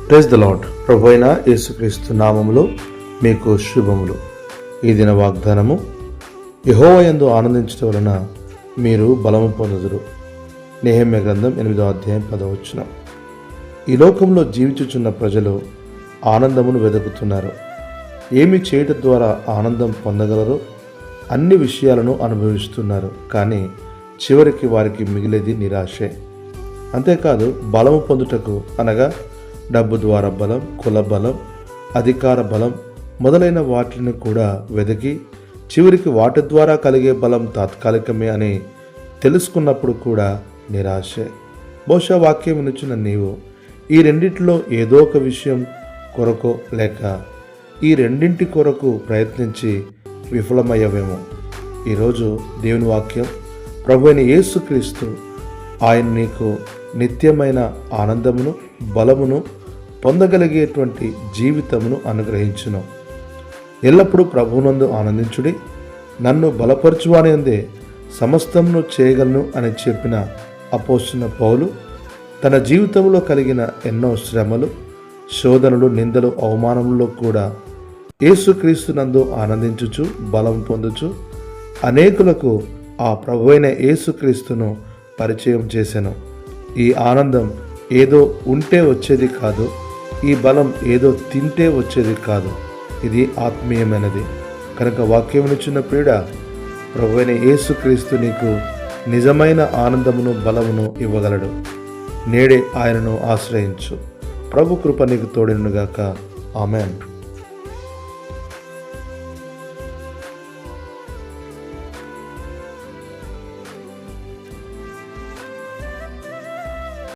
Praise the lord. ప్రభు అయిన యేసుక్రీస్తు నామములో మీకు శుభములు. ఈ దిన వాగ్దానము, యెహోవా యందు ఆనందించడం వలన మీరు బలము పొందుదురు. నెహెమ్యా గ్రంథం 8వ అధ్యాయం 10వ వచనం. ఈ లోకంలో జీవించుచున్న ప్రజలు ఆనందమును వెతుకుతున్నారు. ఏమి చేయటం ద్వారా ఆనందం పొందగలరో అన్ని విషయాలను అనుభవిస్తున్నారు. కానీ చివరికి వారికి మిగిలేది నిరాశే. అంతేకాదు, బలము పొందుటకు అనగా డబ్బు ద్వారా బలం, కుల బలం, అధికార బలం మొదలైన వాటిని కూడా వెతికి చివరికి వాటి ద్వారా కలిగే బలం తాత్కాలికమే అని తెలుసుకున్నప్పుడు కూడా నిరాశే. బహుశా వాక్యం వినుచున్న నీవు ఈ రెండింటిలో ఏదో ఒక విషయం కొరకు లేక ఈ రెండింటి కొరకు ప్రయత్నించి విఫలమయ్యవేమో. ఈరోజు దేవుని వాక్యం, ప్రభు అయిన యేసుక్రీస్తు ఆయన నీకు నిత్యమైన ఆనందమును, బలమును పొందగలిగేటువంటి జీవితమును అనుగ్రహించును. ఎల్లప్పుడూ ప్రభువునందు ఆనందించుడి. నన్ను బలపరచువానియందే సమస్తమును చేయగలను అని చెప్పిన అపోస్తలుడైన పౌలు తన జీవితంలో కలిగిన ఎన్నో శ్రమలు, శోధనలు, నిందలు, అవమానములలో కూడా యేసుక్రీస్తునందు ఆనందించుచు బలం పొందుచు అనేకులకు ఆ ప్రభువైన యేసుక్రీస్తును పరిచయం చేశాను. ఈ ఆనందం ఏదో ఉంటే వచ్చేది కాదు, ఈ బలం ఏదో తింటే వచ్చేది కాదు. ఇది ఆత్మీయమైనది. కనుక వాక్యమునిచ్చిన ప్రియుడా, ప్రభువైన యేసుక్రీస్తు నీకు నిజమైన ఆనందమును, బలమును ఇవ్వగలడు. నేడే ఆయనను ఆశ్రయించు. ప్రభు కృప నీకు తోడెనుగాక. ఆమెన్.